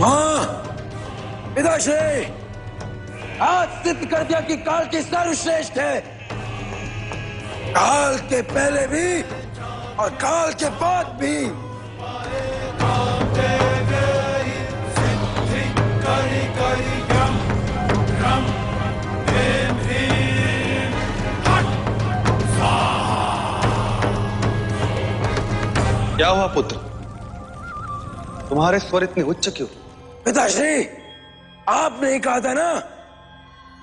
हाँ पिताश्री, आज सिद्ध कर दिया कि काल की सर्वश्रेष्ठ है। काल के पहले भी और काल के बाद भी। क्या हुआ पुत्र, तुम्हारे स्वर इतने उच्च क्यों? पिताश्री, आपने ही कहा था ना,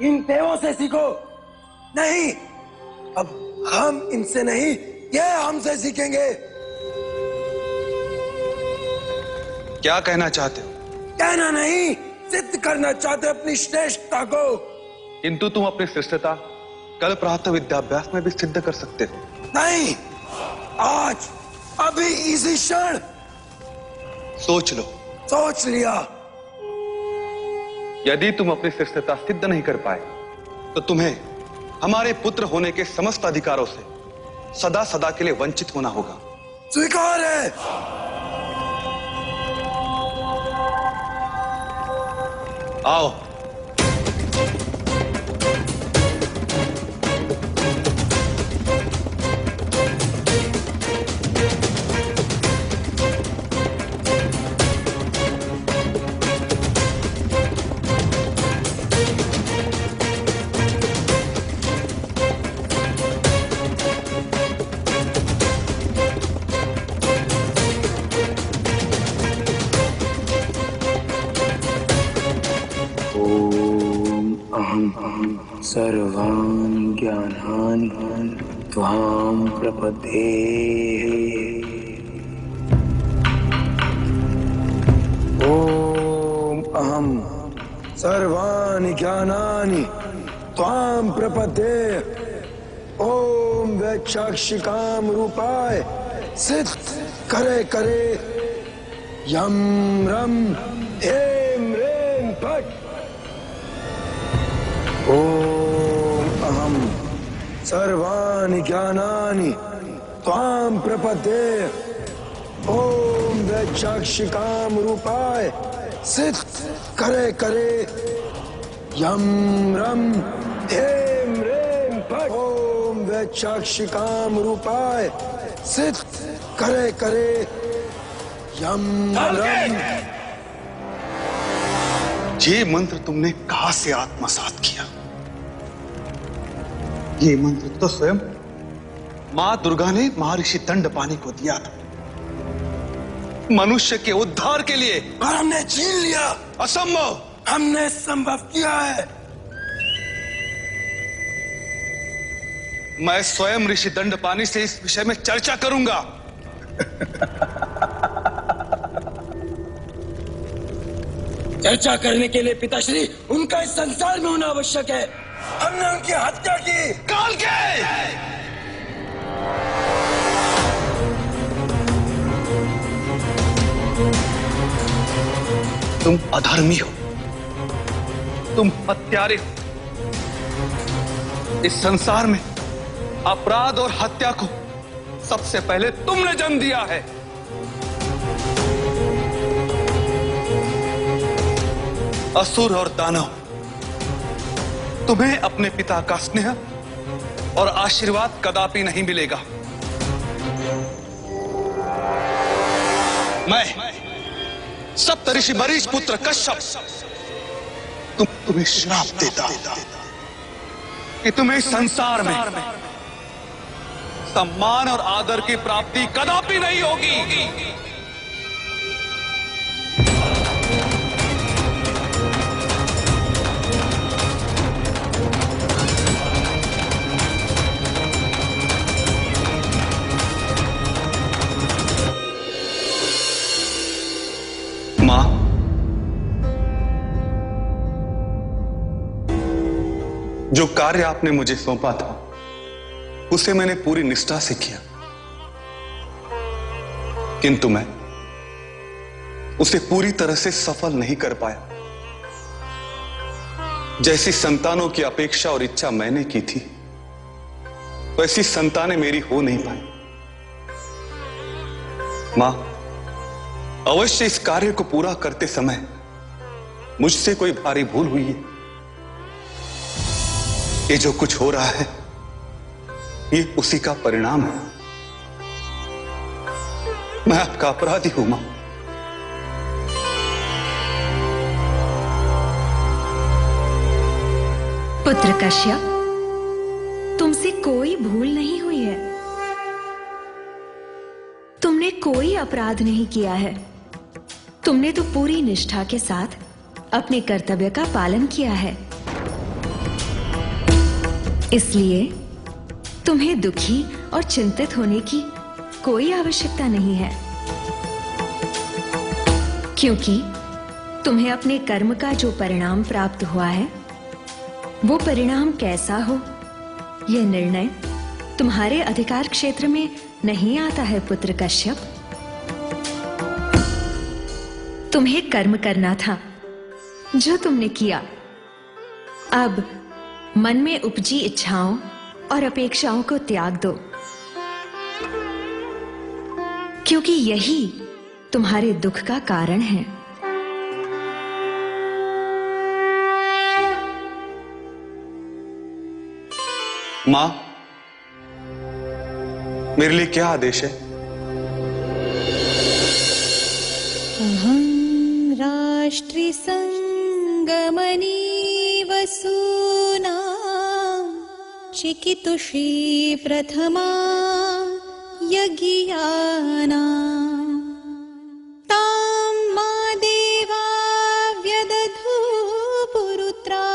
इन देवों से सीखो। नहीं, अब हम इनसे नहीं, ये हमसे सीखेंगे। क्या कहना चाहते हो? कहना नहीं, सिद्ध करना चाहते अपनी श्रेष्ठता को। किंतु तुम अपनी श्रेष्ठता कल प्रातः विद्याभ्यास में भी सिद्ध कर सकते हो। नहीं, आज, अभी, इसी क्षण। सोच लो। सोच लिया। यदि तुम अपनी श्रेष्ठता सिद्ध नहीं कर पाए तो तुम्हें हमारे पुत्र होने के समस्त अधिकारों से सदा सदा के लिए वंचित होना होगा। स्वीकार है। आओ। सर्वान् ज्ञानानि त्वां प्रपद्ये। ओम अहं सर्वाणि ज्ञानानि त्वां प्रपद्ये। ओम वैक्षाक्षिकाम रूपाय सिद्ध करे करे यम रम हेम रेम फट। ओम अहं सर्वाणि ज्ञानानि त्वां प्रपद्ये। ओम वैक्षाक्षिकाम रूपाय सिद्ध करे करे यम रम हेम रेम फट। ओम वैक्षाक्षिकाम रूपाय सिद्ध करे करे यम रम। ये मंत्र तुमने कहां से आत्मसात किया? ये मंत्र तो स्वयं मां दुर्गा ने महर्षि दंडपाणि को दिया था, मनुष्य के उद्धार के लिए। और हमने छीन लिया। असंभव। हमने संभव किया है। मैं स्वयं ऋषि दंडपाणि से इस विषय में चर्चा करूंगा। चर्चा करने के लिए पिताश्री उनका इस संसार में होना आवश्यक है। हमने उनकी हत्या की। काल के तुम अधर्मी हो, तुम हत्यारे हो। इस संसार में अपराध और हत्या को सबसे पहले तुमने जन्म दिया है। असुर और दानव, तुम्हें अपने पिता का स्नेह और आशीर्वाद कदापि नहीं मिलेगा। मैं सप्तऋषि मरीच पुत्र कश्यप तुम्हें श्राप देता कि तुम्हें संसार में सम्मान और आदर की प्राप्ति कदापि नहीं होगी। मां, जो कार्य आपने मुझे सौंपा था उसे मैंने पूरी निष्ठा से किया, किंतु मैं उसे पूरी तरह से सफल नहीं कर पाया। जैसी संतानों की अपेक्षा और इच्छा मैंने की थी, वैसी संतानें मेरी हो नहीं पाई। मां, अवश्य इस कार्य को पूरा करते समय मुझसे कोई भारी भूल हुई है? ये जो कुछ हो रहा है ये उसी का परिणाम है। मैं आपका अपराधी हूं मां। पुत्र कश्यप, तुमसे कोई भूल नहीं हुई है। तुमने कोई अपराध नहीं किया है। तुमने तो पूरी निष्ठा के साथ अपने कर्तव्य का पालन किया है। इसलिए तुम्हें दुखी और चिंतित होने की कोई आवश्यकता नहीं है, क्योंकि तुम्हें अपने कर्म का जो परिणाम प्राप्त हुआ है वो परिणाम कैसा हो यह निर्णय तुम्हारे अधिकार क्षेत्र में नहीं आता है पुत्र कश्यप। तुम्हें कर्म करना था जो तुमने किया। अब मन में उपजी इच्छाओं और अपेक्षाओं को त्याग दो, क्योंकि यही तुम्हारे दुख का कारण है। मां, मेरे लिए क्या आदेश है? अहं राष्ट्रि संगमनी वसूना चिकितुषी प्रथमा यज्ञाना तां मा देवा व्यदधू पुरुत्रा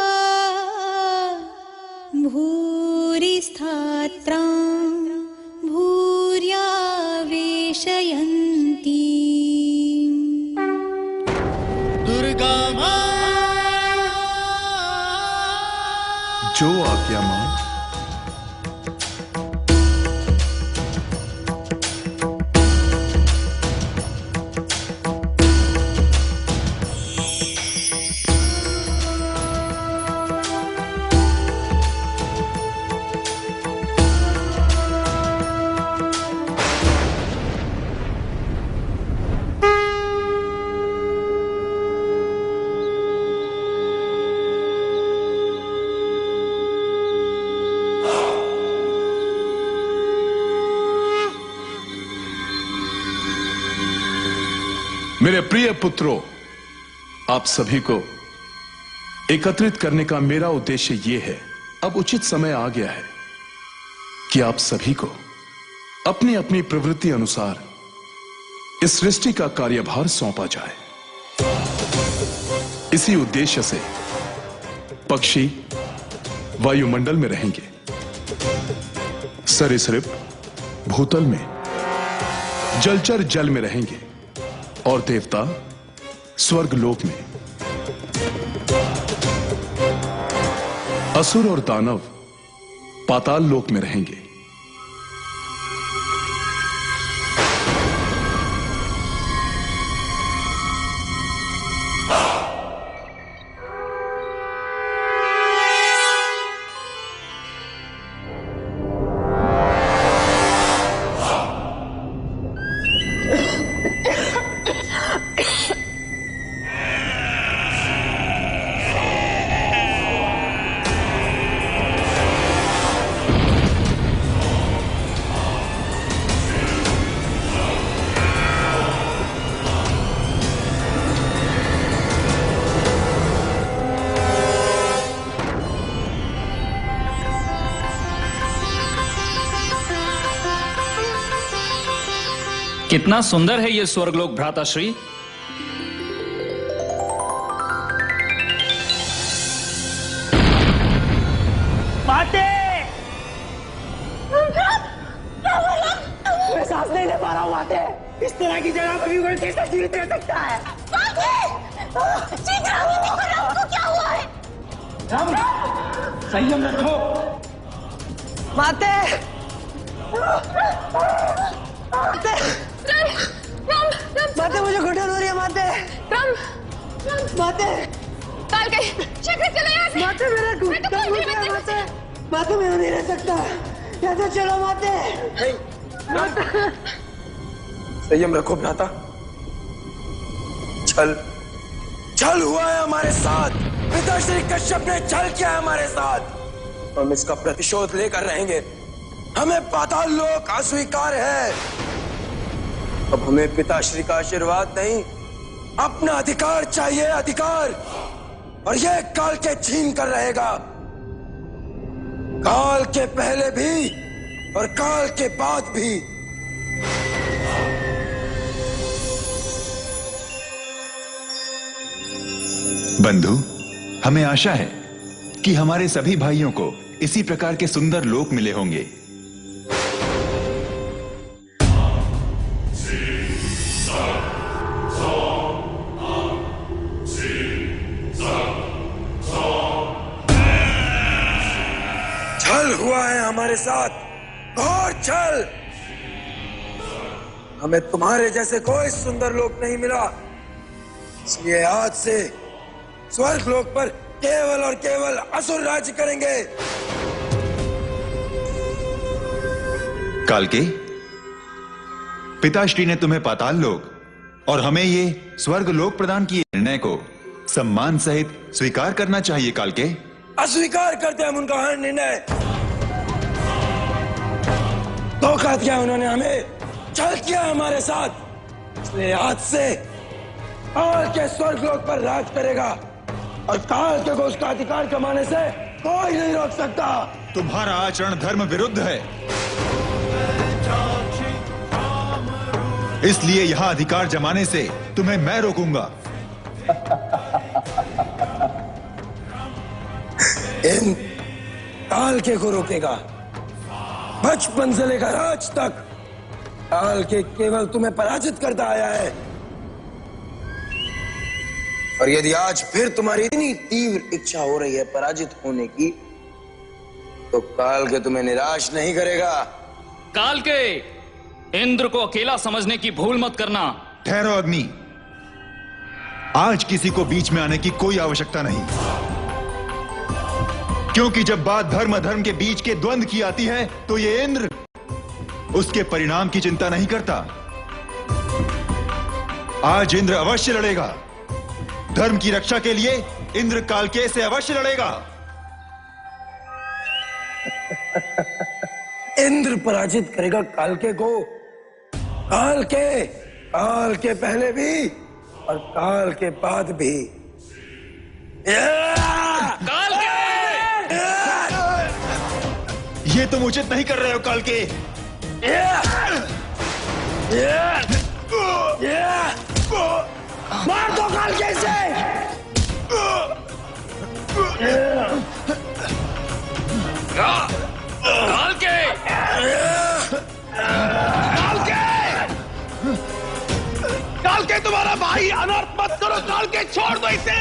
भूरिस्थात्रां भूर्या वेशयन्ति। दुर्गा मां, जो आज्ञा मां। मेरे प्रिय पुत्रों, आप सभी को एकत्रित करने का मेरा उद्देश्य यह है, अब उचित समय आ गया है कि आप सभी को अपनी अपनी प्रवृत्ति अनुसार इस सृष्टि का कार्यभार सौंपा जाए। इसी उद्देश्य से पक्षी वायुमंडल में रहेंगे, सरीसृप भूतल में, जलचर जल में रहेंगे और देवता स्वर्ग लोक में। असुर और दानव पाताल लोक में रहेंगे। कितना सुंदर है ये स्वर्गलोक भ्राताश्री। माते! मैं सांस नहीं ले पा रहा हूँ माते। इस तरह की जगह पर भी कोई कैसे जीवित रह सकता है? आपको क्या हुआ है? संयम रखो माते। माते मुझे घुटन हो रही है माते। माते माते मेरा घुटन हो रहा है माते। माते मैं नहीं रह सकता, यहाँ से चलो माते। संयम रखो भ्राता। छल छल हुआ है हमारे साथ, पिताश्री कश्यप ने छल किया है हमारे साथ। हम इसका प्रतिशोध लेकर रहेंगे। हमें पाताल लोक अस्वीकार है। अब हमें पिताश्री का आशीर्वाद नहीं, अपना अधिकार चाहिए, अधिकार। और यह काल के छीन कर रहेगा, काल के पहले भी और काल के बाद भी। बंधु, हमें आशा है कि हमारे सभी भाइयों को इसी प्रकार के सुंदर लोक मिले होंगे। छल हुआ है हमारे साथ, घोर छल। हमें तुम्हारे जैसे कोई सुंदर लोक नहीं मिला, इसलिए आज से स्वर्ग लोक पर केवल और केवल असुर राज्य करेंगे। कालके, पिताश्री ने तुम्हें पाताल लोक और हमें ये स्वर्ग लोक प्रदान किए निर्णय को सम्मान सहित स्वीकार करना चाहिए। कालके, अस्वीकार करते हम उनका हर निर्णय। धोखा दिया उन्होंने हमें, छल किया हमारे साथ, इसलिए आज से काल के स्वर्ग लोक पर राज करेगा और काल के को उसका अधिकार कमाने से कोई नहीं रोक सकता। तुम्हारा आचरण धर्म विरुद्ध है, इसलिए यहां अधिकार जमाने से तुम्हें मैं रोकूंगा। इन काल के को रोकेगा, बचपन से लेकर आज तक काल के केवल तुम्हें पराजित करता आया है। और यदि आज फिर तुम्हारी इतनी तीव्र इच्छा हो रही है पराजित होने की, तो काल के तुम्हें निराश नहीं करेगा। काल के, इंद्र को अकेला समझने की भूल मत करना। ठहरो अग्नि, आज किसी को बीच में आने की कोई आवश्यकता नहीं, क्योंकि जब बात धर्म अधर्म के बीच के द्वंद्व की आती है तो ये इंद्र उसके परिणाम की चिंता नहीं करता। आज इंद्र अवश्य लड़ेगा, धर्म की रक्षा के लिए इंद्र कालके से अवश्य लड़ेगा। इंद्र पराजित करेगा कालके को, काल के पहले भी और काल के बाद भी। काल के! ये तुम उचित नहीं कर रहे हो कालके। मार दो कालके से। काल के! काल के तुम्हारा भाई, अनर्थ मत करो। काल के छोड़ दो इसे।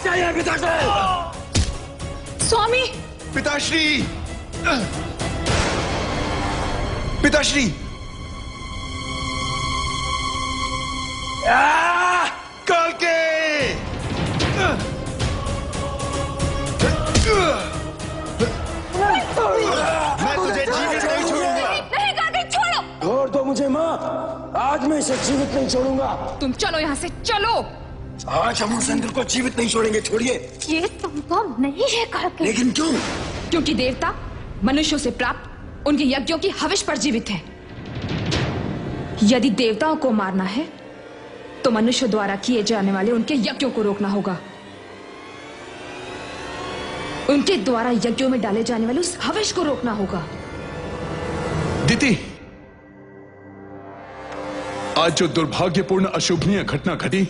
चाहिए पिताश्री। स्वामी, पिताश्री, पिताश्री, कालके! मैं तुझे जीवित नहीं छोड़ूंगा। नहीं काके, छोड़ो। छोड़ दो मुझे माँ, आज मैं इसे जीवित नहीं छोड़ूंगा। तुम चलो यहाँ से, चलो। आज हम उस इंद्र को जीवित नहीं छोड़ेंगे, छोड़िए। ये संभव नहीं है काके। लेकिन क्यों? क्योंकि देवता मनुष्यों से प्राप्त उनके यज्ञों की हविष पर जीवित है। यदि देवताओं को मारना है तो मनुष्य द्वारा किए जाने वाले उनके यज्ञों को रोकना होगा। उनके द्वारा यज्ञों में डाले जाने वाले उस हविष को रोकना होगा। दिति, आज जो दुर्भाग्यपूर्ण अशुभनीय घटना घटी,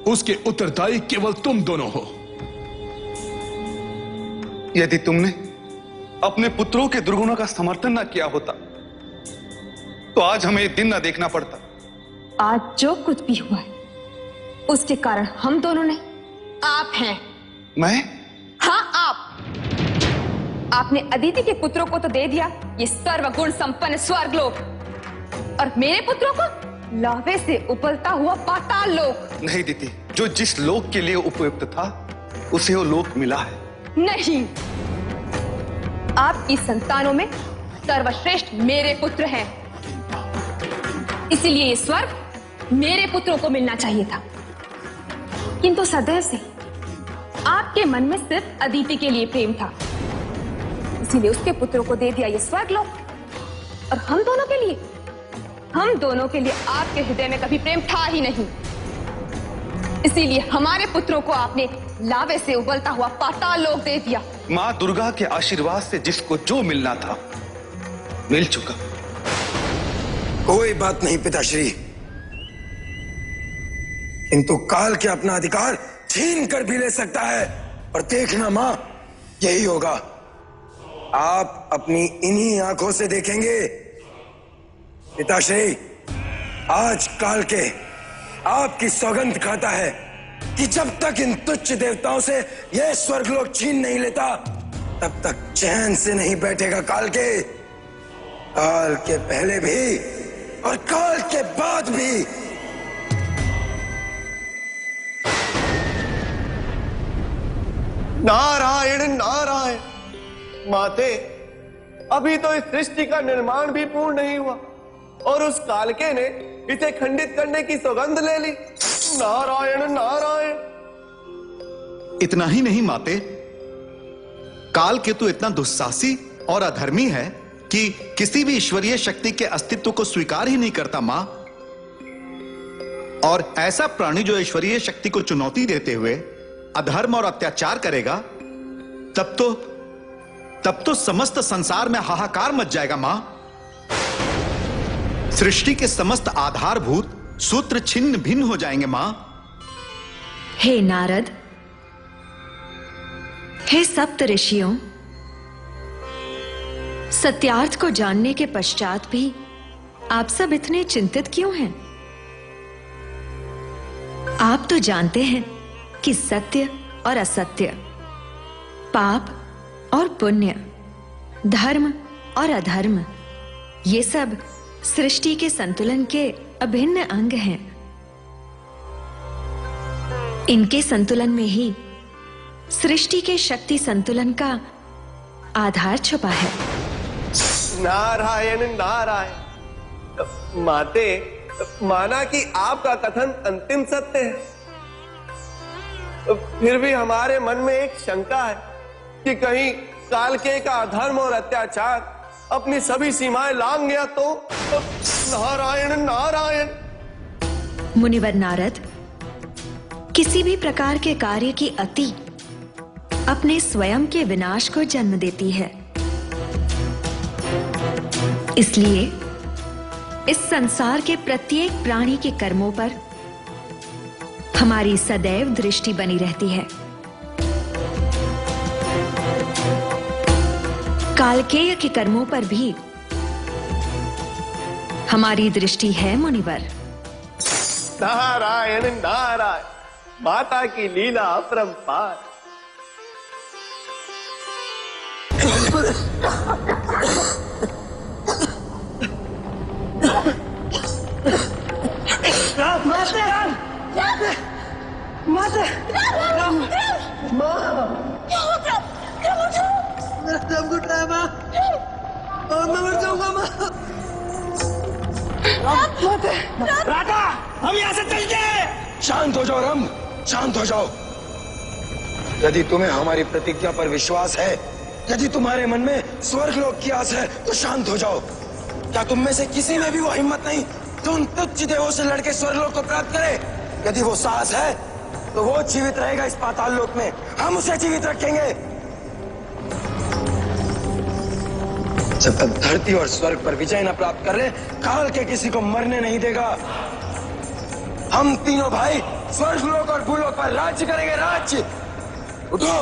उसके उत्तरदायी केवल तुम दोनों हो। यदि तुमने अपने पुत्रों के दुर्गुणों का समर्थन न किया होता तो आज हमें ये दिन न देखना पड़ता। आज जो कुछ भी हुआ है उसके कारण हम दोनों नहीं, आप हैं। मैं? हाँ, आपने अदिति के पुत्रों को तो दे दिया ये सर्वगुण संपन्न स्वर्गलोक, और मेरे पुत्रों को लावे से उपलता हुआ पाताल लोक। नहीं दीदी, जो जिस लोक के लिए उपयुक्त था उसे वो लोक मिला है। नहीं, आपकी संतानों में सर्वश्रेष्ठ मेरे पुत्र हैं, इसलिए ये स्वर्ग मेरे पुत्रों को मिलना चाहिए था। किंतु सदैव से आपके मन में सिर्फ अदिति के लिए प्रेम था, इसीलिए उसके पुत्रों को दे दिया ये स्वर्गलोक। और हम दोनों के लिए आपके हृदय में कभी प्रेम था ही नहीं, इसीलिए हमारे पुत्रों को आपने लावे से उबलता हुआ पाताल लोक दे दिया। मां दुर्गा के आशीर्वाद से जिसको जो मिलना था मिल चुका। कोई बात नहीं पिताश्री, किंतु काल के अपना अधिकार छीन कर भी ले सकता है। और देखना मां, यही होगा। आप अपनी इन्हीं आंखों से देखेंगे। पिताश्री, आज काल के आपकी सौगंध खाता है कि जब तक इन तुच्छ देवताओं से यह स्वर्गलोक छीन नहीं लेता, तब तक चैन से नहीं बैठेगा काल के। काल के पहले भी और काल के बाद भी। नारायण नारायण। माते, अभी तो इस सृष्टि का निर्माण भी पूर्ण नहीं हुआ और उस कालके ने इसे खंडित करने की सौगंध ले ली। नारायण नारायण। इतना ही नहीं माते, काल केतु इतना दुस्साहसी और अधर्मी है कि किसी भी ईश्वरीय शक्ति के अस्तित्व को स्वीकार ही नहीं करता मां। और ऐसा प्राणी जो ईश्वरीय शक्ति को चुनौती देते हुए अधर्म और अत्याचार करेगा, तब तो समस्त संसार में हाहाकार मच जाएगा मां। सृष्टि के समस्त आधारभूत सूत्र छिन्न भिन्न हो जाएंगे मां। हे नारद, हे सप्त ऋषियों, सत्यार्थ को जानने के पश्चात भी आप सब इतने चिंतित क्यों हैं? आप तो जानते हैं कि सत्य और असत्य, पाप और पुण्य, धर्म और अधर्म, ये सब सृष्टि के संतुलन के अभिन्न अंग हैं। इनके संतुलन में ही सृष्टि के शक्ति संतुलन का आधार छुपा है। नारायण नारायण। माते, माना कि आपका कथन अंतिम सत्य है, फिर भी हमारे मन में एक शंका है कि कहीं कालके का अधर्म और अत्याचार अपनी सभी सीमाएं लांघ गया तो। नारायण नारायण। मुनिवर नारद, किसी भी प्रकार के कार्य की अति अपने स्वयं के विनाश को जन्म देती है। इसलिए इस संसार के प्रत्येक प्राणी के कर्मों पर हमारी सदैव दृष्टि बनी रहती है। कालकेय के कर्मों पर भी हमारी दृष्टि है मुनिवर। नारायण नारायण। माता की लीला अपरंपार। राधा, हम यहाँ से चलते हैं। शांत हो जाओ रम, शांत हो जाओ। यदि तुम्हें हमारी प्रतिज्ञा पर विश्वास है, यदि तुम्हारे मन में स्वर्गलोक की आस है, तो शांत हो जाओ। क्या तुम में से किसी में भी वो हिम्मत नहीं जो उन तुच्छ देवों से लड़के स्वर्गलोक को प्राप्त करे? यदि वो साहस है तो वो जीवित रहेगा इस पाताल लोक में, हम उसे जीवित रखेंगे। जब तक धरती और स्वर्ग पर विजय न प्राप्त कर ले, काल के किसी को मरने नहीं देगा। हम तीनों भाई स्वर्गलोक और भूलोक पर राज्य करेंगे, राज्य। उठो।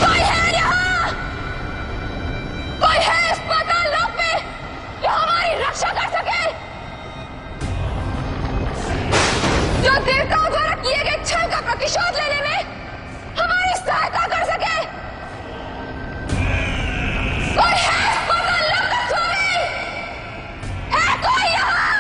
कोई है यहाँ? कोई है इस पाताल लोक में जो हमारी रक्षा कर सके, जो देवताओं द्वारा किए गए छल का प्रतिशोध लेने में हमारी सहायता कर सके? कोई है इस पाताल लोक का स्वामी? है कोई यहाँ?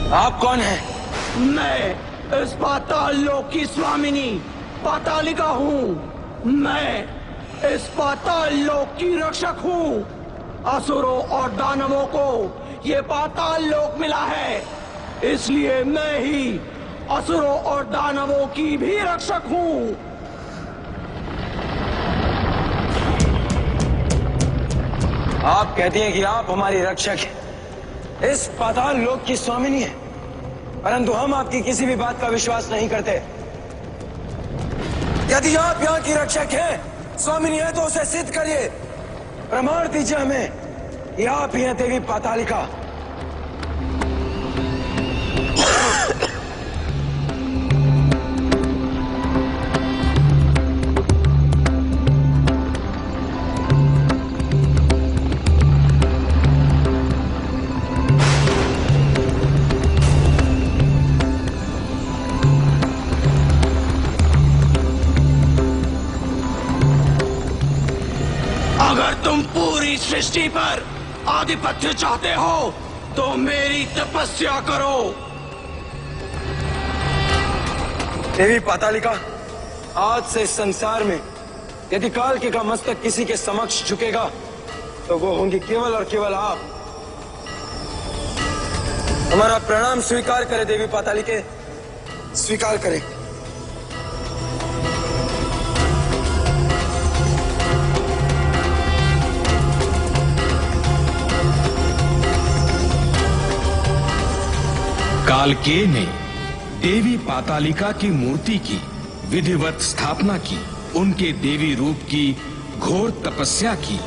आप कौन हैं? मैं इस पाताल लोक की स्वामिनी पातालिका हूँ। मैं इस पाताल लोक की रक्षक हूँ। असुरों और दानवों को ये पाताल लोक मिला है, इसलिए मैं ही असुरों और दानवों की भी रक्षक हूँ। आप कहती हैं कि आप हमारी रक्षक हैं, इस पाताल लोक की स्वामिनी है, परंतु हम आपकी किसी भी बात का विश्वास नहीं करते। यदि आप यहाँ की रक्षक हैं, स्वामिनी है, तो उसे सिद्ध करिए, प्रमाण दीजिए हमें कि आप ही हैं देवी पातालिका। अगर तुम पूरी सृष्टि पर आधिपत्य चाहते हो तो मेरी तपस्या करो। देवी पातालिका, आज से इस संसार में यदि कालके का मस्तक किसी के समक्ष झुकेगा तो वो होंगी केवल और केवल आप। हमारा प्रणाम स्वीकार करें देवी पातालिके, स्वीकार करें। कालकेय ने देवी पातालिका की मूर्ति की विधिवत स्थापना की, उनके देवी रूप की घोर तपस्या की